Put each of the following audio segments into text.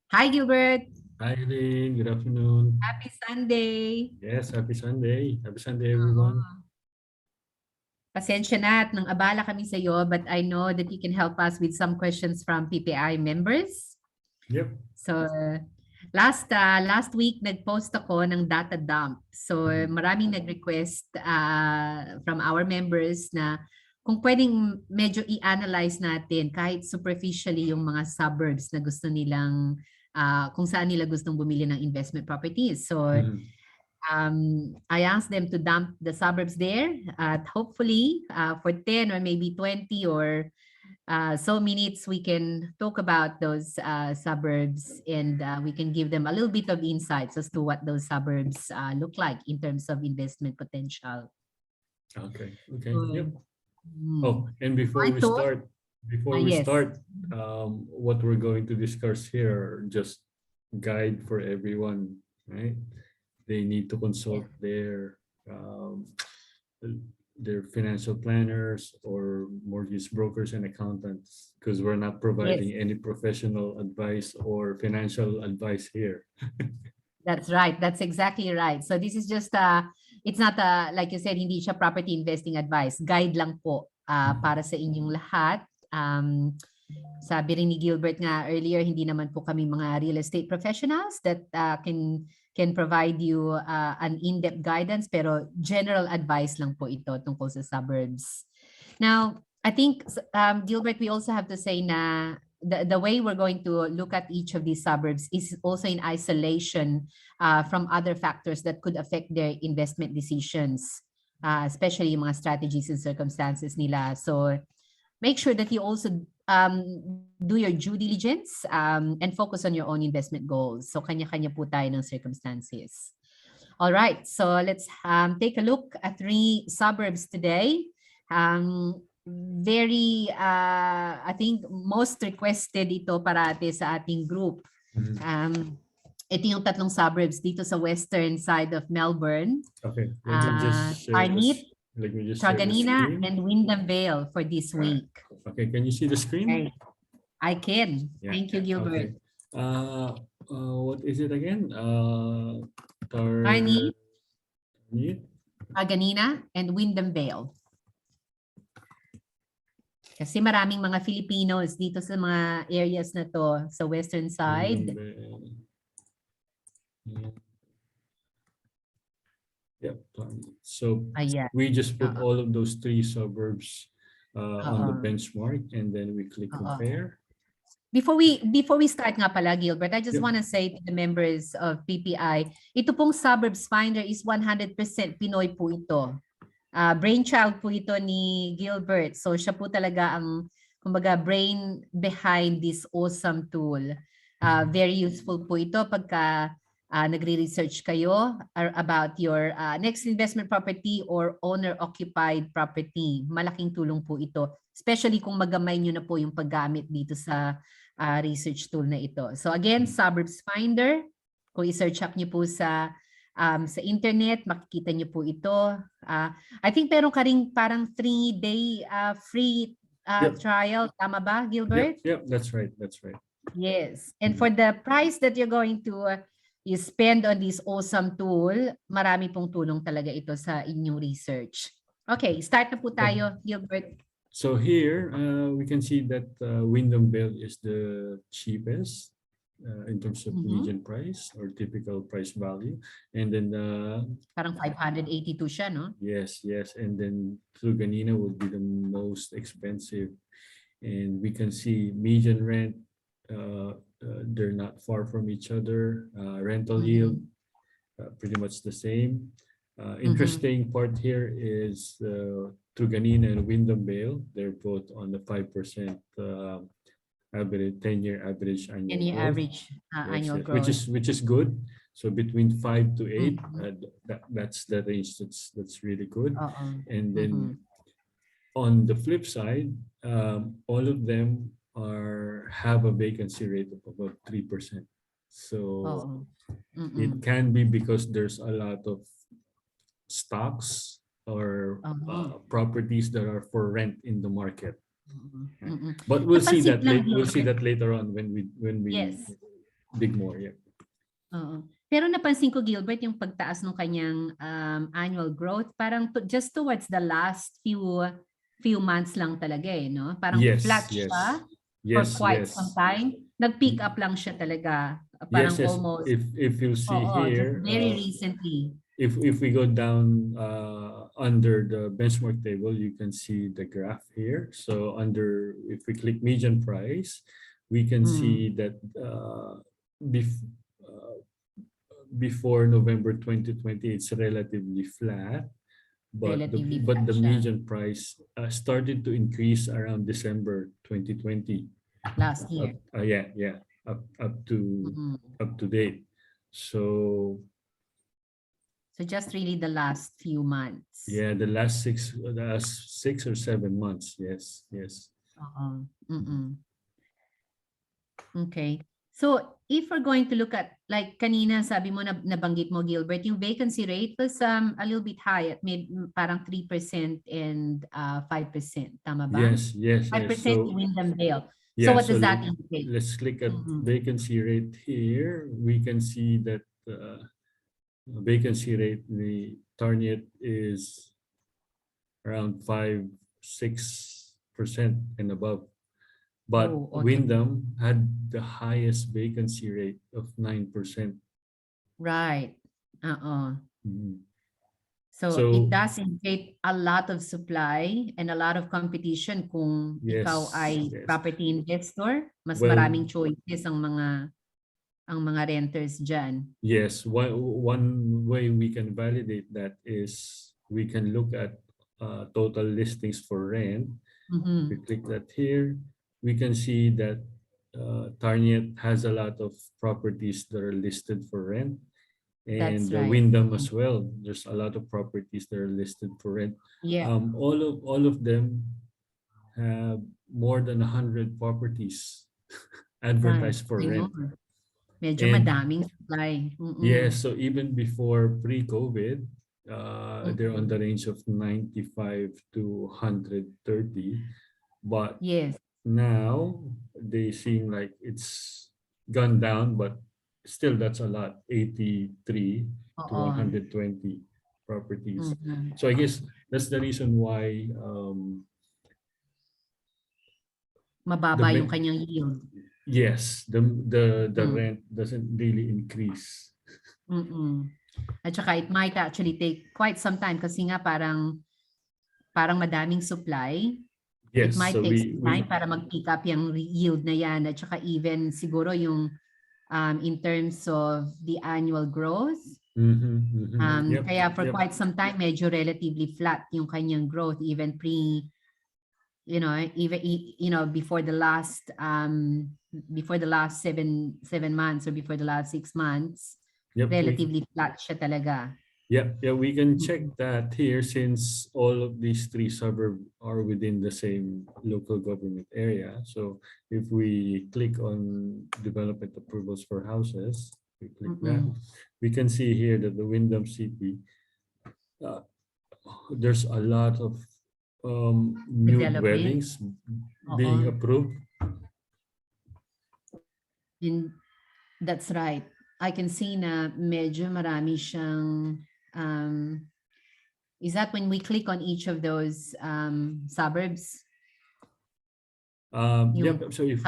Hi, Gilbert. Hi, Elaine. Good afternoon. Happy Sunday. Yes, happy Sunday. Happy Sunday, everyone. Oo. Pasensya na at nang abala kami sa iyo, but I know that you can help us with some questions from PPI members. Yep. So, last week nag-post ako ng data dump. So, maraming nag-request from our members na kung pwedeng medyo i-analyze natin kahit superficially yung mga suburbs na gusto nilang kung saan nila gustong bumili ng investment properties. So, Mhm. I asked them to dump the suburbs there at hopefully for 10 or maybe 20 or so minutes we can talk about those suburbs and we can give them a little bit of insights as to what those suburbs look like in terms of investment potential. Okay. Okay. Yep. So, Oh, and I thought, before we yes, start, what we're going to discuss here are just guide for everyone, right? They need to yes, consult their financial planners or mortgage brokers and accountants because we're not yes. providing any professional advice or financial advice here. That's right. That's exactly right. So this is just it's not like you said, hindi siya property investing advice. Guide lang po para sa inyong lahat. Sabi rin ni Gilbert nga earlier, hindi naman po kami mga real estate professionals that can provide you an in-depth guidance, pero general advice lang po ito tungkol sa suburbs. Now, I think Gilbert, we also have to say na the way we're going to look at each of these suburbs is also in isolation from other factors that could affect their investment decisions, especially yung mga strategies and circumstances nila. So make sure that you also do your due diligence and focus on your own investment goals. So kanya-kanya po tayo ng circumstances. All right, so let's take a look at 3 suburbs today. I think most requested ito parate sa ating group. Ito yung tatlong suburbs dito sa western side of Melbourne. Okay, let me just share Tarnit, this. Let me just share the Truganina, screen. and Windham Vale for this week. Okay, can you see the screen? Okay. I can. Yeah. Thank you, Gilbert. Okay. What is it again? Tarnit, Tarnit, Truganina, and Windham Vale. Kasi maraming mga Filipinos dito sa mga areas na to sa western side. Yep. So Ayan. we just put all of those 3 suburbs on the benchmark and then we click compare. Before we start nga pala, Gilbert, I just want to say to the members of PPI, ito pong Suburbs Finder is 100% Pinoy po ito. Brainchild po ito ni Gilbert. So siya po talaga ang kumbaga brain behind this awesome tool. Very useful po ito pagka nagre-research kayo about your next investment property or owner-occupied property. Malaking tulong po ito, especially kung magamay nyo na po yung paggamit dito sa research tool na ito. So again, Suburbs Finder, kung i-search up nyo po sa internet, makikita nyo po ito. I think meron ka ring parang 3-day free trial. Tama ba, Gilbert? Yep, that's right. That's right. Yes. And for the price that you're going to you spend on this awesome tool, marami pong tulong talaga ito sa inyong research. Okay, start na po tayo, Gilbert. So here we can see that Windham Vale is the cheapest in terms of median price or typical price value, and then parang 582 siya, no? Yes, and then Truganina would be the most expensive, and we can see median rent. They're not far from each other. Rental yield pretty much the same. Interesting part here is Truganina and Windham Vale. They're both on the 5% average 10-year average annual growth. Average annual growth, which is good. So between 5 to 8, that's the range. That's really good. And then on the flip side, all of them have a vacancy rate of about 3%. So it can be because there's a lot of stocks or properties that are for rent in the market. But we'll see that later on when we yes. dig more. Yeah. Oo. Pero napansin ko, Gilbert, yung pagtaas ng kanyang annual growth, parang just towards the last few months lang talaga eh, no? Parang flat Yes, siya yes, for yes, quite some yes. time. Nag-pick up lang siya talaga. Yes, Parang yes. almost, If you see just here, very recently. if we go down under the benchmark table, you can see the graph here. So if we click median price, we can see that bef before November 2020, it's relatively flat, but Relatively but flat the siya median price started to increase around December 2020. last year. Yeah, up to date. So just really the last few months. yeah, the last 6 or 7 months. Yes, yes. Okay. So if we're going to look at, like kanina sabi mo, nabanggit mo, Gilbert, yung vacancy rate was a little bit high at parang 3% and 5%. Tama ba? Yes, yes, yes. 5% So Wyndham Vale. So yeah, what so does that indicate? let's click at vacancy rate here. We can see that vacancy rate in the Target is around 5-6% and above. But Okay. Wyndham had the highest vacancy rate of 9%. Right. So So it does indicate a lot of supply and a lot of competition kung ikaw yes, ay yes. property investor, mas Well, maraming choices ang mga renters dyan. Yes, one way we can validate that is we can look at total listings for rent. We click that here. We can see that Target has a lot of properties that are listed for rent. And That's right. Wyndham as well. There's a lot of properties that are listed for rent. Yeah. All of them have more than 100 properties advertised for rent. Medyo And madaming supply. yes, so even before pre-COVID, they're on the range of 95 to 130. But yes, now they seem like it's gone down, but still that's a lot, 83 to 120 properties. So I guess that's the reason why mababa yung kanyang yield. yes, the rent doesn't really increase. At saka it might actually take quite some time kasi nga parang madaming supply. Yes, it might so take some time para mag-pick up yung yield na yan. At saka even siguro yung in terms of the annual growth. Kaya for quite some time, medyo relatively flat yung kanyang growth even before the last 7 months or before the last 6 months, relatively flat siya talaga. Yeah, we can check that here since all of these 3 suburbs are within the same local government area. So if we click on development approvals for houses, we click that, we can see here that the Wyndham City, there's a lot of new dwellings being approved. And that's right. I can see na medyo marami siyang is that when we click on each of those suburbs? Yep. So if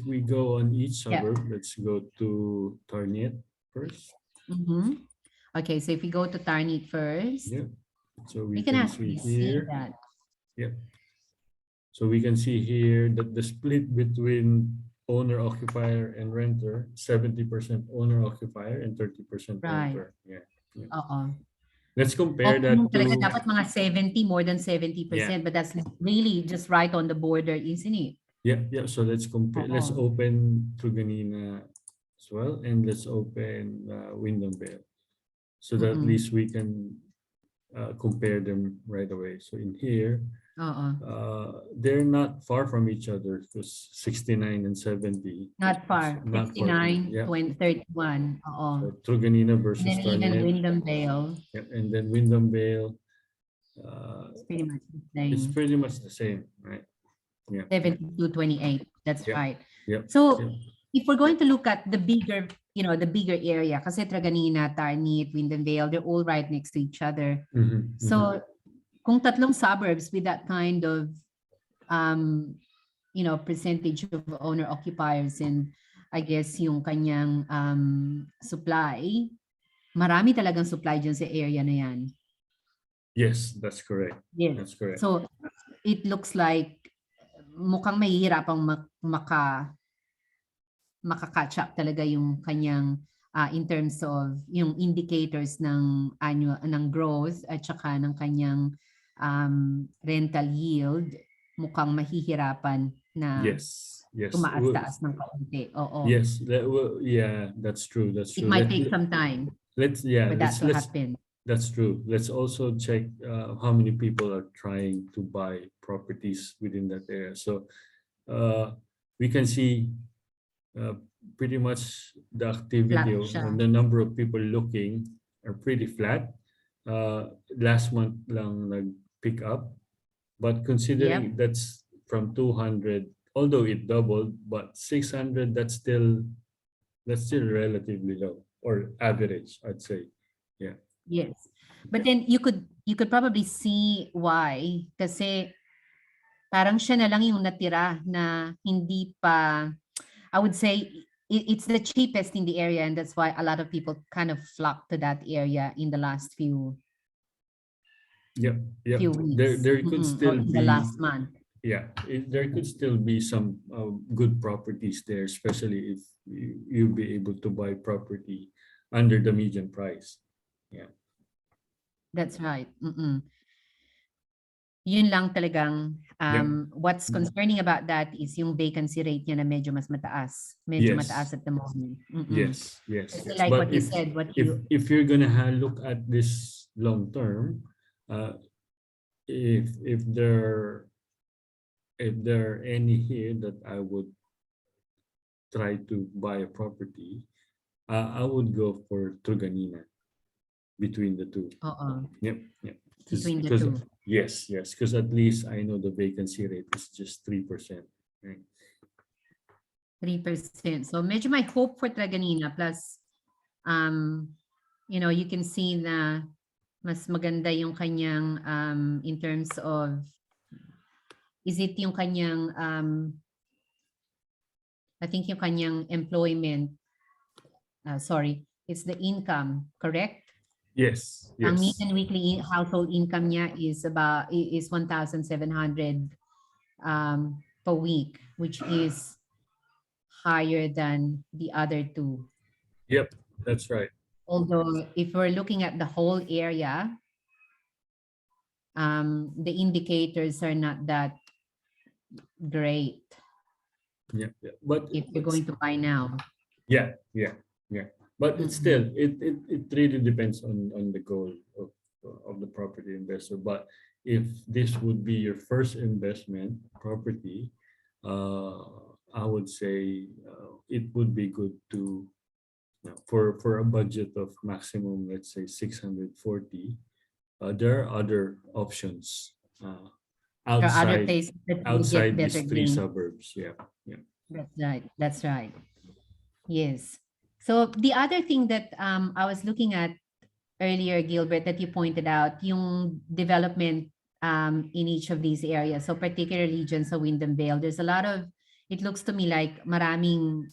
we go on each suburb, let's go to Target first. Okay, so if we go to Target first, so we can see here that. Yep. So we can see here that the split between owner occupier and renter, 70% owner occupier and 30% renter. Yeah. Let's compare that to dapat mga 70, more than 70%, but that's really just right on the border, isn't it? Yeah. So let's compare. Let's open Truganina as well, and let's open Wyndham Vale, so that at least we can compare them right away. So in here, they're not far from each other. Because 69 and 70. Not far. 69, 31. So Truganina versus and then even Wyndham Vale. And then Wyndham Vale. It's pretty much the same. Right? 72-28. That's right. Yep. So if we're going to look at the bigger, the bigger area, kasi Tragañina, Tarnit, Windenvale, they're all right next to each other. So, kung tatlong suburbs with that kind of, percentage of owner occupiers and I guess yung kanyang supply, marami talagang supply dyan sa area na yan. Yes, that's correct. Yes. That's correct. So, it looks like mukhang mahihirapang maka-catch up talaga yung kanyang in terms of yung indicators ng annual ng growth at saka ng kanyang rental yield, mukhang mahihirapan na yes tumaas-taas ng kaunti. Oo. Yes, yeah, that's true. That's true. It might take some time for that to happen. That's true. Let's also check how many people are trying to buy properties within that area. So we can see pretty much the activity and the number of people looking are pretty flat. Last month lang nag-pick up, but considering that's from 200, although it doubled, but 600, that's still relatively low or average, I'd say. Yeah. Yes. But then you could probably see why, kasi parang siya na lang yung natira na hindi pa, I would say it's the cheapest in the area, and that's why a lot of people kind of flock to that area in the last few few weeks. There could still be the last month. Yeah, there could still be some good properties there, especially if you'll be able to buy property under the median price. Yeah. That's right. Yun lang talagang what's concerning about that is yung vacancy rate niya na medyo mas mataas. Medyo mataas at the moment. Yes. Like but what you said, if you're gonna look at this long term, if there are any here that I would try to buy a property, I would go for Truganina between the two. Yep. Between the two. Yes, because at least I know the vacancy rate is just 3%. Right? 3%. So medyo may hope for Truganina, plus you can see na mas maganda yung kanyang in terms of, is it yung kanyang I think yung kanyang employment, it's the income, correct? Yes. Ang median weekly household income niya is 1,700 per week, which is higher than the other two. Yep, that's right. Although if we're looking at the whole area, the indicators are not that great. Yeah. But if you're going to buy now. Yeah. But it's still it really depends on the goal of the property investor. But if this would be your first investment property, I would say it would be good to for a budget of maximum, let's say 640. There are other options outside these three suburbs. Yeah. That's right. Yes. So the other thing that I was looking at earlier, Gilbert, that you pointed out, yung development in each of these areas. So particularly dyan sa Windenvale, there's a lot of, it looks to me like maraming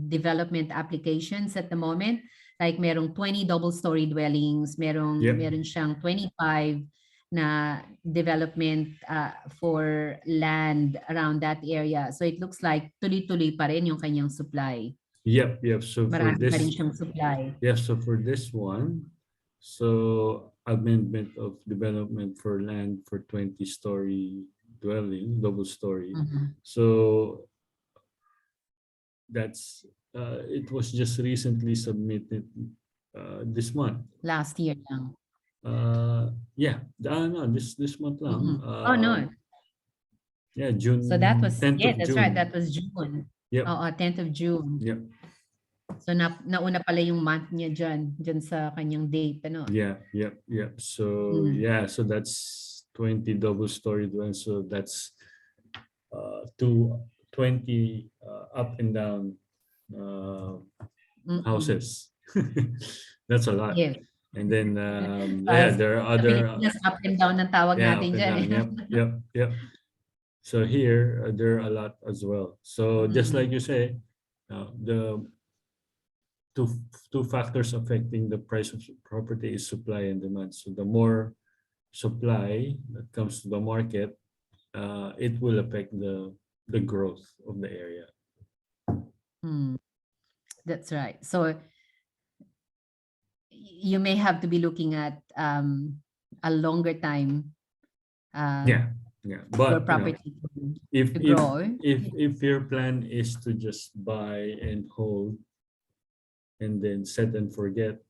development applications at the moment. Like merong 20 double-story dwellings, meron siyang 25 na development for land around that area. So it looks like tuloy-tuloy pa rin yung kanyang supply. Yep. So marami for this, pa rin siyang supply. Yeah, so for this one, so amendment of development for land for 20-story dwelling, double story. So that's it was just recently submitted this month. Last year lang. No, this month lang. Oh no. Yeah, June. So that was, that's June. right. That was June. Yep. 10th of June. Yep. So nauna pala yung month niya dyan sa kanyang date, ano? Yeah. So so that's 20 double story dwellings. So that's 20 up and down houses. That's a lot. Yes. And then yeah, there are Sa other Pilipinas, up and down ang tawag yeah, up natin and dyan. down. Yep, yep, yep. So here there are a lot as well. So just like you say, the two factors affecting the price of property is supply and demand. So the more supply that comes to the market, it will affect the growth of the area. That's right. So you may have to be looking at a longer time. Yeah, For but property if to grow. if your plan is to just buy and hold and then set and forget,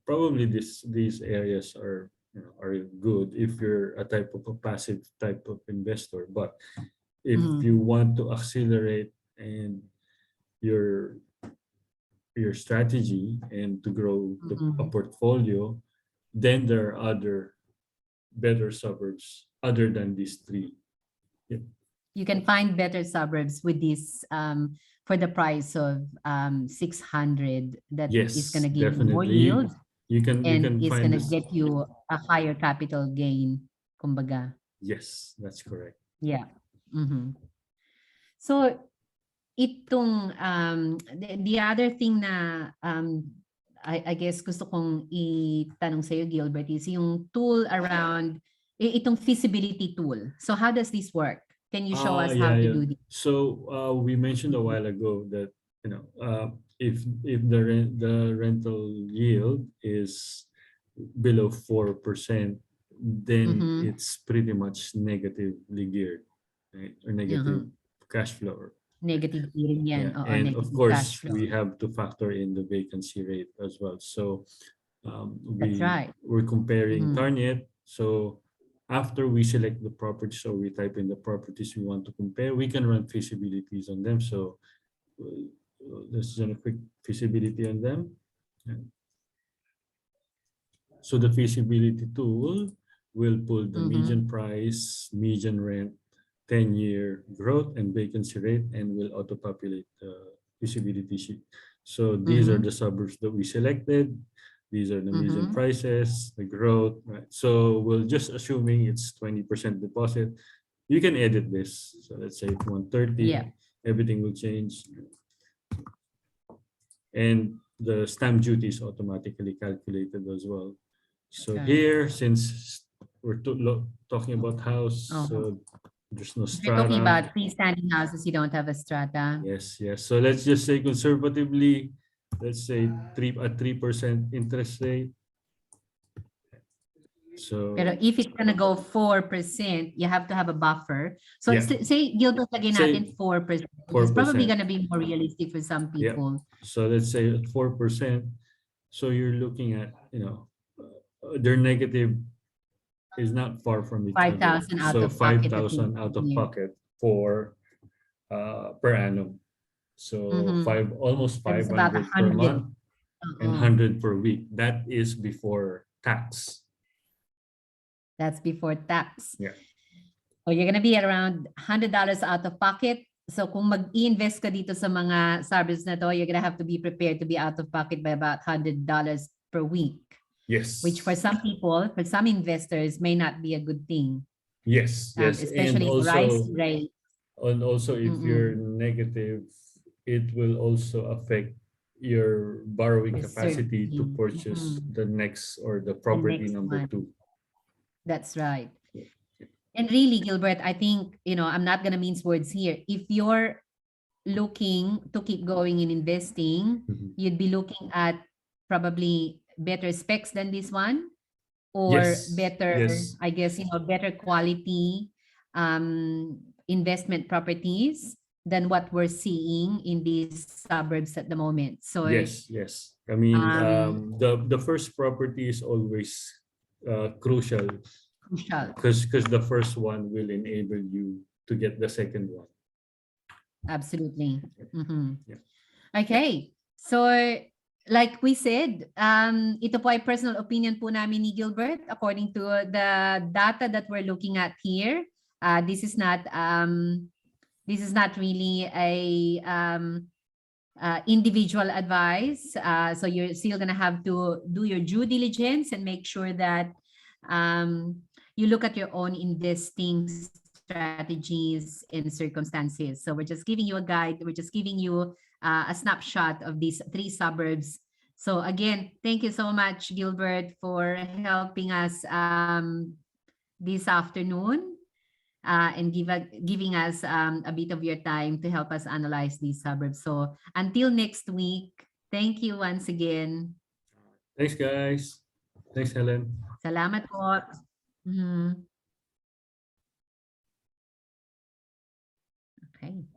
probably these areas are are good if you're a type of a passive type of investor. But if you want to accelerate and your strategy and to grow a portfolio, then there are other better suburbs other than these three. Yep. You can find better suburbs with this for the price of 600 that Yes, is going to give you more definitely. yield You can and is find going to this. get you a higher capital gain, kumbaga. Yes, that's correct. Yeah. So itong the other thing na I guess gusto kong itanong sa iyo, Gilbert, is yung tool around itong feasibility tool. So how does this work? Can you show us how to do this? So we mentioned a while ago that if the rental yield is below 4%, then it's pretty much negatively geared, right? Or negative cash flow. Negative gearing yan. Yeah. Oo, And of course, cash flow. we have to factor in the vacancy rate as well. So That's right. we're comparing Target. So after we select the properties or we type in the properties we want to compare, we can run feasibilities on them. So let's do a quick feasibility on them. So the feasibility tool will pull the median price, median rent, 10-year growth and vacancy rate, and will auto-populate the feasibility sheet. So these are the suburbs that we selected. These are the median prices, the growth, right? So we'll just assuming it's 20% deposit. You can edit this. So let's say it's 130, everything will change. And the stamp duty is automatically calculated as well. So here, since we're talking about house, so there's no strata. You're talking about freestanding houses, you don't have a strata. Yes, yes. So let's just say conservatively, let's say 3% interest rate. So pero if it's gonna go 4%, you have to have a buffer. So say Gilbert, lagyan natin 4%. It's probably gonna be more realistic for some people. So let's say 4%. So you're looking at, their negative is not far from each 5,000 out so of pocket. 5,000 out of pocket for per annum. So almost 500 per month and 100 per week. That is before tax. That's before tax. Yeah. So you're gonna be around $100 out of pocket. So kung mag-invest ka dito sa mga suburbs na to, you're gonna have to be prepared to be out of pocket by about $100 per week. Yes. Which for some people, for some investors, may not be a good thing. Yes, yes. Especially if rise rate. And also if you're negative, it will also affect your borrowing capacity to purchase the next or the property number 2. That's right. And really, Gilbert, I think, I'm not going to mince words here. If you're looking to keep going in investing, you'd be looking at probably better specs than this one, or better, I guess, better quality investment properties than what we're seeing in these suburbs at the moment. So yes. I mean, the first property is always crucial because the first one will enable you to get the second one. Absolutely. Okay, so like we said, ito po ay personal opinion po namin ni Gilbert according to the data that we're looking at here. This is not This is not really a individual advice. So you're still going to have to do your due diligence and make sure that you look at your own investing strategies and circumstances. So we're just giving you a guide. We're just giving you a snapshot of these 3 suburbs. So again, thank you so much, Gilbert, for helping us this afternoon and giving us a bit of your time to help us analyze these suburbs. So until next week, thank you once again. Thanks, guys. Thanks, Helen. Salamat po. Okay.